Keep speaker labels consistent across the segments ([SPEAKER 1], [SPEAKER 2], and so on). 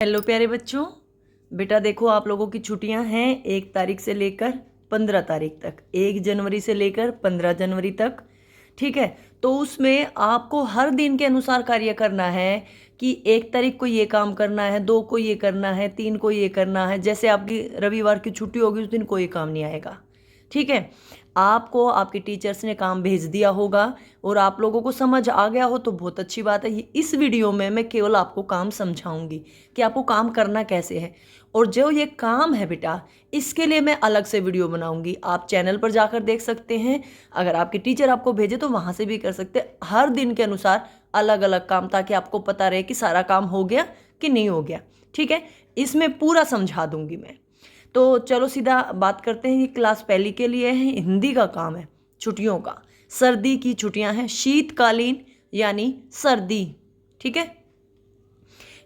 [SPEAKER 1] Hello प्यारे बच्चों, बेटा देखो आप लोगों की छुट्टियां हैं 1 तारीख से लेकर 15 तारीख तक, 1 जनवरी से लेकर 15 जनवरी तक। ठीक है, तो उसमें आपको हर दिन के अनुसार कार्य करना है कि 1 तारीख को ये काम करना है, 2 को ये करना है, 3 को ये करना है। जैसे आपकी रविवार की छुट्टी होगी उस दिन कोई काम नहीं आएगा। ठीक है, आपको आपके टीचर्स ने काम भेज दिया होगा और आप लोगों को समझ आ गया हो तो बहुत अच्छी बात है। इस वीडियो में मैं केवल आपको काम समझाऊंगी कि आपको काम करना कैसे है। और जो ये काम है बेटा, इसके लिए मैं अलग से वीडियो बनाऊंगी, आप चैनल पर जाकर देख सकते हैं। अगर आपके टीचर आपको भेजे तो वहाँ से भी कर सकते हैं, हर दिन के अनुसार अलग अलग काम, ताकि आपको पता रहे कि सारा काम हो गया कि नहीं हो गया। ठीक है, इसमें पूरा समझा दूंगी मैं। तो चलो सीधा बात करते हैं। ये क्लास पहली के लिए है, हिंदी का काम है छुट्टियों का। सर्दी की छुट्टियां हैं, शीतकालीन यानी सर्दी। ठीक है,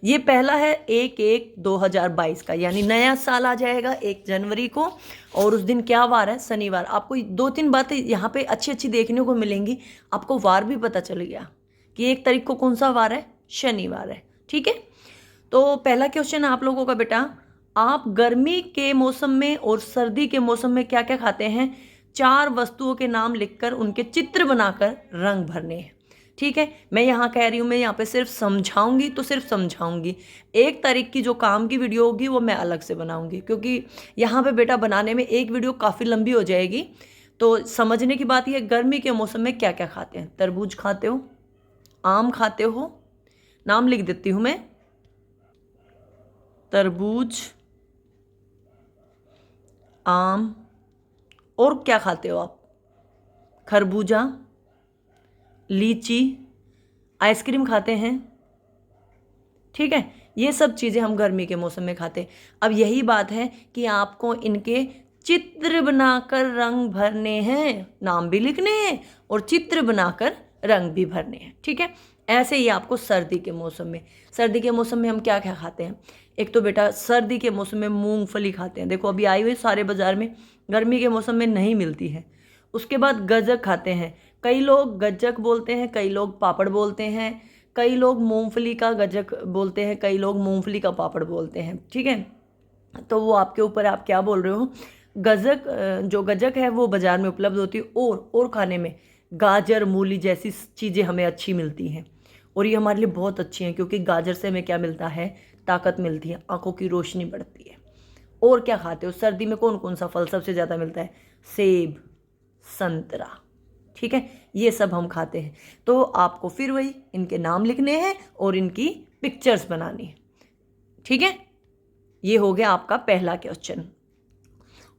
[SPEAKER 1] ये पहला है 1/1/2022 का, यानी नया साल आ जाएगा 1 जनवरी को। और उस दिन क्या वार है? शनिवार। आपको 2-3 बातें यहाँ पे अच्छी अच्छी देखने को मिलेंगी। आपको वार भी पता चल गया कि 1 तारीख को कौन सा वार है? शनिवार है। ठीक है, तो पहला क्वेश्चन आप लोगों का बेटा, आप गर्मी के मौसम में और सर्दी के मौसम में क्या क्या खाते हैं? 4 वस्तुओं के नाम लिखकर उनके चित्र बनाकर रंग भरने हैं। ठीक है, मैं यहाँ कह रही हूँ, मैं यहाँ पे सिर्फ समझाऊंगी तो सिर्फ समझाऊंगी। 1 तारीख की जो काम की वीडियो होगी वो मैं अलग से बनाऊंगी, क्योंकि यहाँ पे बेटा बनाने में एक वीडियो काफ़ी लंबी हो जाएगी। तो समझने की बात यह, गर्मी के मौसम में क्या क्या खाते हैं? तरबूज खाते हो, आम खाते हो, नाम लिख देती हूँ मैं, तरबूज, आम, और क्या खाते हो आप? खरबूजा, लीची, आइसक्रीम खाते हैं। ठीक है, ये सब चीज़ें हम गर्मी के मौसम में खाते हैं। अब यही बात है कि आपको इनके चित्र बनाकर रंग भरने हैं, नाम भी लिखने हैं और चित्र बनाकर रंग भी भरने हैं। ठीक है, ऐसे ही आपको सर्दी के मौसम में, सर्दी के मौसम में हम क्या क्या खाते हैं? एक तो बेटा सर्दी के मौसम में मूंगफली खाते हैं, देखो अभी आई हुई सारे बाजार में, गर्मी के मौसम में नहीं मिलती है। उसके बाद गज्जक खाते हैं, कई लोग गज्जक बोलते हैं, कई लोग पापड़ बोलते हैं, कई लोग मूंगफली का गज्जक बोलते हैं, कई लोग मूंगफली का पापड़ बोलते हैं। ठीक है, तो वो आपके ऊपर, आप क्या बोल रहे हो। गज्जक, जो गज्जक है वो बाजार में उपलब्ध होती है। और खाने में गाजर, मूली जैसी चीज़ें हमें अच्छी मिलती हैं, और ये हमारे लिए बहुत अच्छी हैं, क्योंकि गाजर से हमें क्या मिलता है? ताकत मिलती है, आंखों की रोशनी बढ़ती है। और क्या खाते हो? सर्दी में कौन कौन सा फल सबसे ज़्यादा मिलता है? सेब, संतरा। ठीक है, ये सब हम खाते हैं। तो आपको फिर वही इनके नाम लिखने हैं और इनकी पिक्चर्स बनानी है। ठीक है, ये हो गया आपका पहला क्वेश्चन।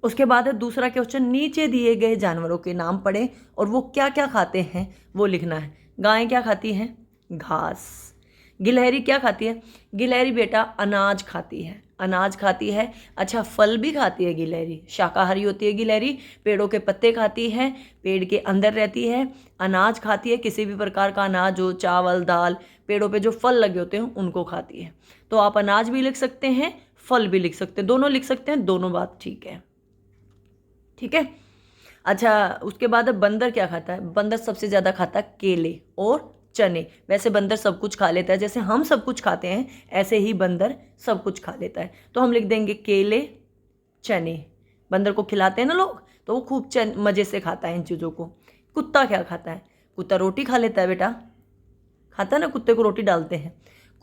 [SPEAKER 1] उसके बाद है दूसरा क्वेश्चन, नीचे दिए गए जानवरों के नाम पढ़ें और वो क्या क्या खाते हैं वो लिखना है। गायें क्या खाती हैं? घास। गिलहरी क्या खाती है? गिलहरी बेटा अनाज खाती है, अनाज खाती है। अच्छा, फल भी खाती है गिलहरी, शाकाहारी होती है गिलहरी, पेड़ों के पत्ते खाती है, पेड़ के अंदर रहती है, अनाज खाती है, किसी भी प्रकार का अनाज हो, चावल, दाल, पेड़ों पे जो फल लगे होते हैं उनको खाती है। तो आप अनाज भी लिख सकते हैं, फल भी लिख सकते हैं, दोनों लिख सकते हैं, दोनों बात ठीक है। ठीक है, अच्छा उसके बाद बंदर क्या खाता है? बंदर सबसे ज़्यादा खाता है केले और चने। वैसे बंदर सब कुछ खा लेता है, जैसे हम सब कुछ खाते हैं ऐसे ही बंदर सब कुछ खा लेता है। तो हम लिख देंगे केले, चने। बंदर को खिलाते हैं ना लोग, तो वो खूब मज़े से खाता है इन चीज़ों को। कुत्ता क्या खाता है? कुत्ता रोटी खा लेता है बेटा, खाता है ना, कुत्ते को रोटी डालते हैं।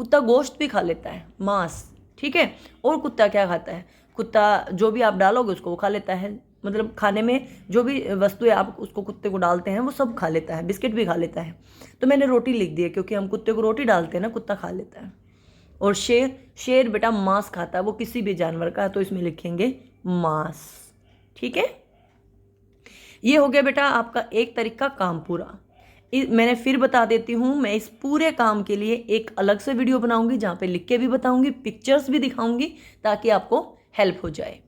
[SPEAKER 1] कुत्ता गोश्त भी खा लेता है, मांस। ठीक है, और कुत्ता क्या खाता है? कुत्ता जो भी आप डालोगे उसको वो खा लेता है, मतलब खाने में जो भी वस्तुएं आप उसको, कुत्ते को डालते हैं वो सब खा लेता है, बिस्किट भी खा लेता है। तो मैंने रोटी लिख दी है, क्योंकि हम कुत्ते को रोटी डालते हैं ना, कुत्ता खा लेता है। और शेर, शेर बेटा मांस खाता है, वो किसी भी जानवर का है, तो इसमें लिखेंगे मांस। ठीक है, ये हो गया बेटा आपका 1 तारीख का काम पूरा। मैंने फिर बता देती हूँ, मैं इस पूरे काम के लिए एक अलग से वीडियो बनाऊंगी जहाँ पे लिख के भी बताऊंगी, पिक्चर्स भी दिखाऊंगी, ताकि आपको हेल्प हो जाए।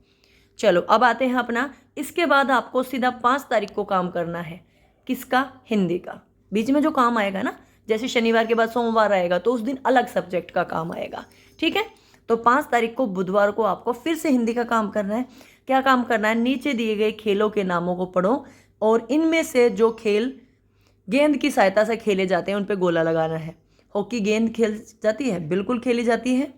[SPEAKER 1] चलो अब आते हैं अपना, इसके बाद आपको सीधा 5 तारीख को काम करना है। किसका? हिंदी का। बीच में जो काम आएगा ना, जैसे शनिवार के बाद सोमवार आएगा तो उस दिन अलग सब्जेक्ट का काम आएगा। ठीक है, तो 5 तारीख को बुधवार को आपको फिर से हिंदी का काम करना है। क्या काम करना है? नीचे दिए गए खेलों के नामों को पढ़ो और इनमें से जो खेल गेंद की सहायता से खेले जाते हैं उन पे गोला लगाना है। हॉकी गेंद खेल जाती है? बिल्कुल खेली जाती है।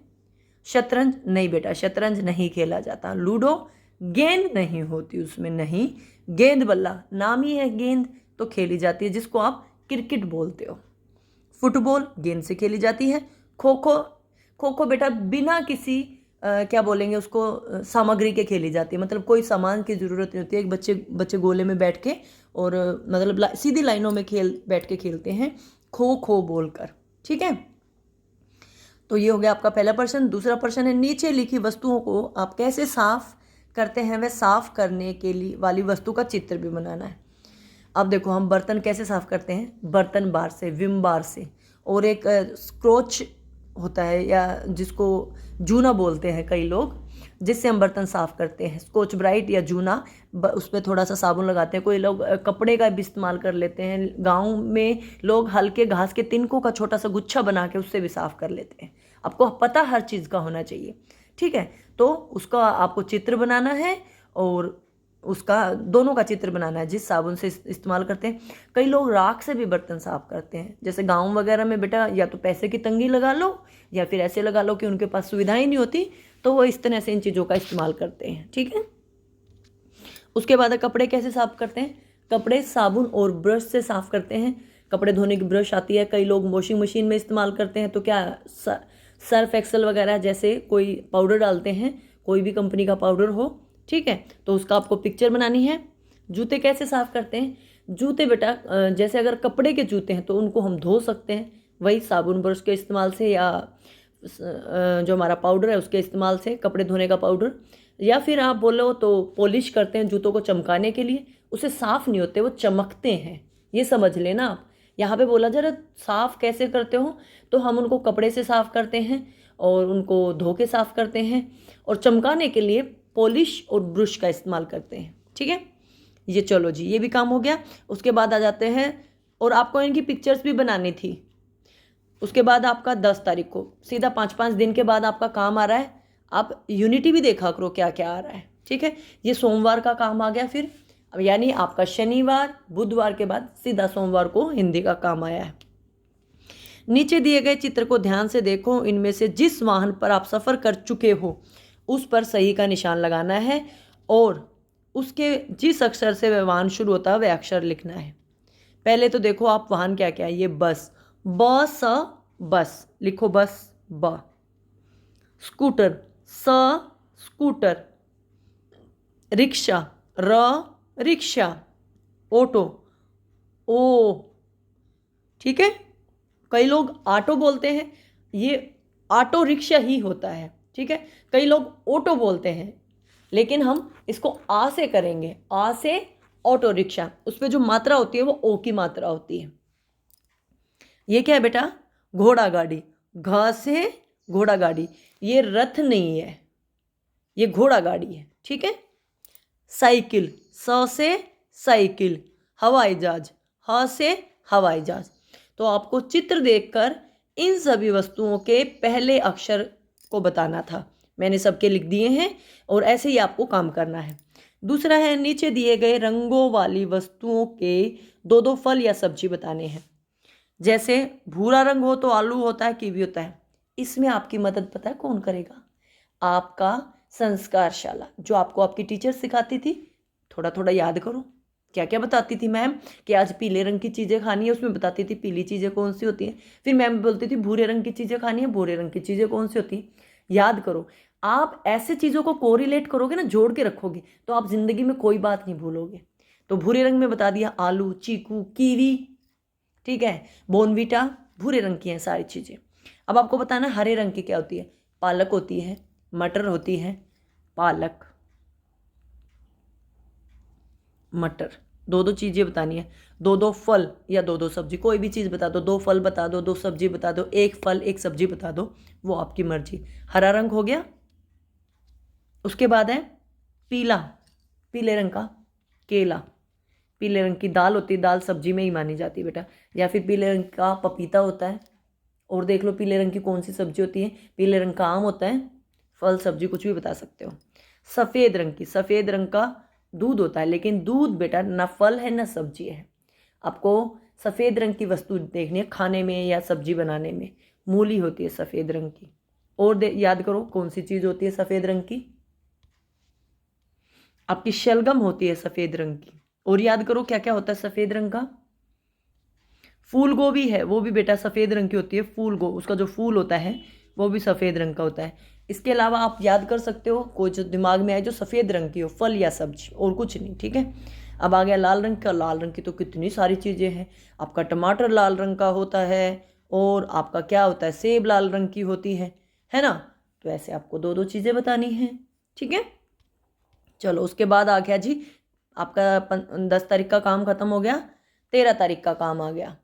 [SPEAKER 1] शतरंज नहीं बेटा, शतरंज नहीं खेला जाता। लूडो गेंद नहीं होती उसमें, नहीं। गेंद बल्ला नाम ही है गेंद, तो खेली जाती है, जिसको आप क्रिकेट बोलते हो। फुटबॉल गेंद से खेली जाती है। खो खो, खो खो बेटा बिना किसी क्या बोलेंगे उसको, सामग्री के खेली जाती है, मतलब कोई सामान की ज़रूरत नहीं होती है। एक बच्चे गोले में बैठ के और मतलब सीधी लाइनों में बैठ के खेलते हैं खो खो बोलकर, ठीक है। तो ये हो गया आपका पहला प्रश्न। दूसरा प्रश्न है, नीचे लिखी वस्तुओं को आप कैसे साफ करते हैं, वह साफ करने के लिए वाली वस्तु का चित्र भी बनाना है। अब देखो हम बर्तन कैसे साफ करते हैं, बर्तन बार से, विम बार से, और एक स्क्रोच होता है या जिसको जूना बोलते हैं कई लोग, जिससे हम बर्तन साफ करते हैं। स्कॉच ब्राइट या जूना, उस पर थोड़ा सा साबुन लगाते हैं। कोई लोग कपड़े का भी इस्तेमाल कर लेते हैं। गांव में लोग हल्के घास के तिनकों का छोटा सा गुच्छा बना के उससे भी साफ कर लेते हैं। आपको पता हर चीज़ का होना चाहिए, ठीक है। तो उसका आपको चित्र बनाना है, और उसका दोनों का चित्र बनाना है जिस साबुन से इस्तेमाल करते हैं। कई लोग राख से भी बर्तन साफ करते हैं, जैसे गांव वगैरह में बेटा या तो पैसे की तंगी लगा लो या फिर ऐसे लगा लो कि उनके पास सुविधाएं नहीं होती, तो वो इस तरह से इन चीज़ों का इस्तेमाल करते हैं, ठीक है। उसके बाद कपड़े कैसे साफ करते हैं, कपड़े साबुन और ब्रश से साफ करते हैं। कपड़े धोने की ब्रश आती है, कई लोग वॉशिंग मशीन में इस्तेमाल करते हैं, तो क्या सर्फ एक्सेल वगैरह जैसे कोई पाउडर डालते हैं, कोई भी कंपनी का पाउडर हो, ठीक है, तो उसका आपको पिक्चर बनानी है। जूते कैसे साफ करते हैं, जूते बेटा जैसे अगर कपड़े के जूते हैं तो उनको हम धो सकते हैं, वही साबुन ब्रश के इस्तेमाल से, या जो हमारा पाउडर है उसके इस्तेमाल से, कपड़े धोने का पाउडर। या फिर आप बोलो तो पॉलिश करते हैं जूतों को चमकाने के लिए, उसे साफ़ नहीं होते, वो चमकते हैं, ये समझ लेना आप। यहाँ पे बोला जरा साफ़ कैसे करते हो, तो हम उनको कपड़े से साफ़ करते हैं और उनको धो के साफ़ करते हैं, और चमकाने के लिए पॉलिश और ब्रश का इस्तेमाल करते हैं, ठीक है। ये चलो जी, ये भी काम हो गया। उसके बाद आ जाते हैं, और आपको इनकी पिक्चर्स भी बनानी थी। उसके बाद आपका 10 तारीख को सीधा 5-5 दिन के बाद आपका काम आ रहा है, आप यूनिटी भी देखा करो क्या क्या आ रहा है, ठीक है। ये सोमवार का काम आ गया, फिर यानी आपका शनिवार बुधवार के बाद सीधा सोमवार को हिंदी का काम आया है। नीचे दिए गए चित्र को ध्यान से देखो, इनमें से जिस वाहन पर आप सफ़र कर चुके हो उस पर सही का निशान लगाना है, और उसके जिस अक्षर से वह वाहन शुरू होता है वह अक्षर लिखना है। पहले तो देखो आप वाहन क्या क्या है, ये बस, ब स बस लिखो, बस ब। स्कूटर, स स्कूटर। रिक्शा, र रिक्शा। ऑटो, ओ, ठीक है। कई लोग ऑटो बोलते हैं, ये ऑटो रिक्शा ही होता है, ठीक है। कई लोग ऑटो बोलते हैं, लेकिन हम इसको आ से करेंगे, आ से ऑटो रिक्शा। उस पर जो मात्रा होती है वो ओ की मात्रा होती है। ये क्या है बेटा, घोड़ा गाड़ी, घ से घोड़ा गाड़ी, ये रथ नहीं है, ये घोड़ा गाड़ी है, ठीक है। साइकिल, स से साइकिल। हवाई जहाज, ह से हवाई जहाज। तो आपको चित्र देखकर इन सभी वस्तुओं के पहले अक्षर को बताना था, मैंने सबके लिख दिए हैं, और ऐसे ही आपको काम करना है। दूसरा है, नीचे दिए गए रंगों वाली वस्तुओं के 2-2 फल या सब्जी बताने हैं। जैसे भूरा रंग हो तो आलू होता है, कीवी होता है। इसमें आपकी मदद पता है कौन करेगा, आपका संस्कारशाला, जो आपको आपकी टीचर सिखाती थी। थोड़ा थोड़ा याद करो क्या क्या बताती थी मैम, कि आज पीले रंग की चीज़ें खानी है, उसमें बताती थी पीली चीज़ें कौन सी होती हैं। फिर मैम बोलती थी भूरे रंग की चीज़ें खानी है, भूरे रंग की चीज़ें कौन सी होती हैं। याद करो, आप ऐसे चीज़ों को कोरिलेट करोगे ना, जोड़ के रखोगे, तो आप जिंदगी में कोई बात नहीं भूलोगे। तो भूरे रंग में बता दिया आलू, चीकू, कीवी, ठीक है, बोनवीटा, भूरे रंग की हैं सारी चीज़ें। अब आपको बताना हरे रंग की क्या होती है, पालक होती है, मटर होती है, पालक मटर, 2-2 चीज़ें बतानी है। 2-2 फल या 2-2 सब्जी, कोई भी चीज़ बता दो, 2 फल बता दो, 2 सब्जी बता दो, 1 फल 1 सब्जी बता दो, वो आपकी मर्जी। हरा रंग हो गया। उसके बाद है पीला, पीले रंग का केला। पीले रंग की दाल होती है, दाल सब्जी में ही मानी जाती है बेटा। या फिर पीले रंग का पपीता होता है। और देख लो पीले रंग की कौन सी सब्जी होती है, पीले रंग का आम होता है। फल सब्जी कुछ भी बता सकते हो। सफ़ेद रंग की, सफ़ेद रंग का दूध होता है, लेकिन दूध बेटा ना फल है ना सब्जी है। आपको सफ़ेद रंग की वस्तु देखनी है खाने में या सब्जी बनाने में। मूली होती है सफ़ेद रंग की, और याद करो कौन सी चीज़ होती है सफ़ेद रंग की, आपकी शलगम होती है सफ़ेद रंग की। और याद करो क्या क्या होता है सफ़ेद रंग का, फूल गोभी है वो भी बेटा सफ़ेद रंग की होती है, उसका जो फूल होता है वो भी सफ़ेद रंग का होता है। इसके अलावा आप याद कर सकते हो कोई जो दिमाग में आए जो सफ़ेद रंग की हो, फल या सब्जी, और कुछ नहीं, ठीक है। अब आ गया लाल रंग का। लाल रंग की तो कितनी सारी चीज़ें हैं, आपका टमाटर लाल रंग का होता है, और आपका क्या होता है, सेब लाल रंग की होती है ना। तो ऐसे आपको दो दो चीज़ें बतानी हैं, ठीक है। चलो उसके बाद आ गया जी आपका 10 तारीख का काम खत्म हो गया, 13 तारीख का काम आ गया।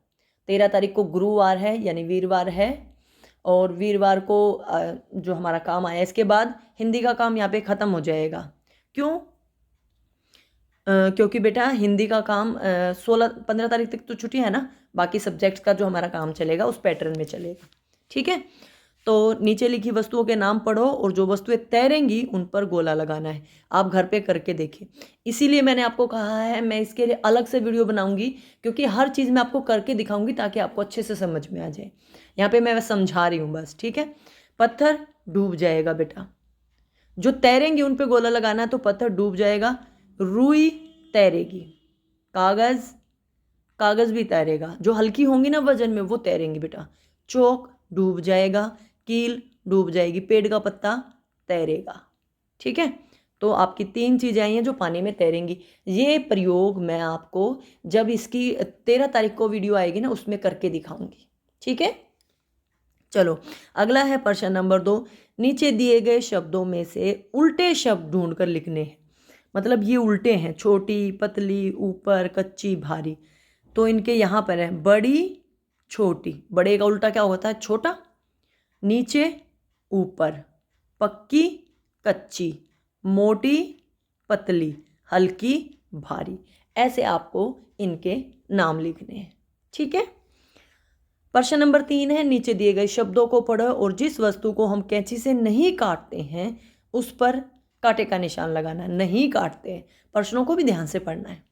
[SPEAKER 1] 13 तारीख को गुरुवार है यानी वीरवार है, और वीरवार को जो हमारा काम आया, इसके बाद हिंदी का काम यहाँ पे ख़त्म हो जाएगा। क्यों? क्योंकि बेटा हिंदी का काम 15 तारीख तक तो छुट्टी है ना, बाकी सब्जेक्ट्स का जो हमारा काम चलेगा उस पैटर्न में चलेगा, ठीक है। तो नीचे लिखी वस्तुओं के नाम पढ़ो और जो वस्तुएं तैरेंगी उन पर गोला लगाना है। आप घर पे करके देखिए, इसीलिए मैंने आपको कहा है मैं इसके लिए अलग से वीडियो बनाऊंगी, क्योंकि हर चीज़ मैं आपको करके दिखाऊंगी ताकि आपको अच्छे से समझ में आ जाए। यहाँ पे मैं समझा रही हूँ बस, ठीक है। पत्थर डूब जाएगा बेटा, जो तैरेंगी उन पर गोला लगाना है, तो पत्थर डूब जाएगा। रुई तैरेगी, कागज़ भी तैरेगा, जो हल्की होंगी ना वजन में वो तैरेंगी बेटा। चौक डूब जाएगा, कील डूब जाएगी, पेड़ का पत्ता तैरेगा, ठीक है। तो आपकी 3 चीज़ें आई हैं जो पानी में तैरेंगी। ये प्रयोग मैं आपको जब इसकी 13 तारीख को वीडियो आएगी ना उसमें करके दिखाऊंगी, ठीक है। चलो अगला है प्रश्न नंबर 2। नीचे दिए गए शब्दों में से उल्टे शब्द ढूंढकर लिखने हैं। मतलब ये उल्टे हैं, छोटी, पतली, ऊपर, कच्ची, भारी। तो इनके यहाँ पर है बड़ी, छोटी। बड़े का उल्टा क्या होता है, छोटा, नीचे, ऊपर, पक्की, कच्ची, मोटी, पतली, हल्की, भारी। ऐसे आपको इनके नाम लिखने हैं, ठीक है। प्रश्न नंबर 3 है नीचे दिए गए शब्दों को पढ़ो और जिस वस्तु को हम कैंची से नहीं काटते हैं उस पर कांटे का निशान लगाना। नहीं काटते हैं, प्रश्नों को भी ध्यान से पढ़ना है।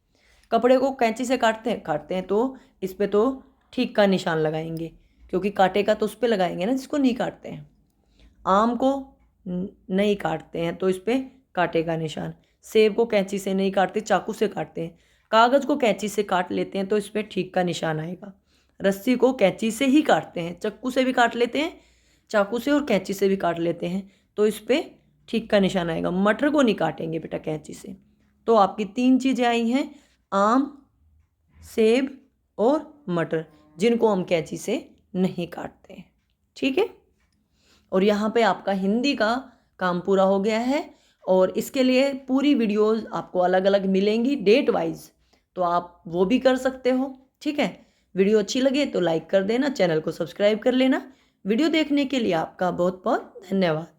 [SPEAKER 1] कपड़े को कैंची से काटते हैं तो इस पे तो ठीक का निशान लगाएंगे, क्योंकि कांटे का तो उस पर लगाएंगे ना जिसको नहीं काटते हैं। आम को नहीं काटते हैं तो इस पर कांटे का निशान। सेब को कैंची से नहीं काटते, चाकू से काटते हैं। कागज़ को कैंची से काट लेते हैं तो इस पर ठीक का निशान आएगा। रस्सी को कैंची से ही काटते हैं, चक्कू से भी काट लेते हैं, चाकू से और कैंची से भी काट लेते हैं, तो इस पर ठीक का निशान आएगा। मटर को नहीं काटेंगे बेटा कैंची से। तो आपकी 3 चीज़ें आई हैं, आम, सेब और मटर, जिनको हम कैंची से नहीं काटते हैं, ठीक है। और यहाँ पे आपका हिंदी का काम पूरा हो गया है, और इसके लिए पूरी वीडियोस आपको अलग अलग मिलेंगी डेट वाइज, तो आप वो भी कर सकते हो, ठीक है। वीडियो अच्छी लगे तो लाइक कर देना, चैनल को सब्सक्राइब कर लेना। वीडियो देखने के लिए आपका बहुत बहुत धन्यवाद।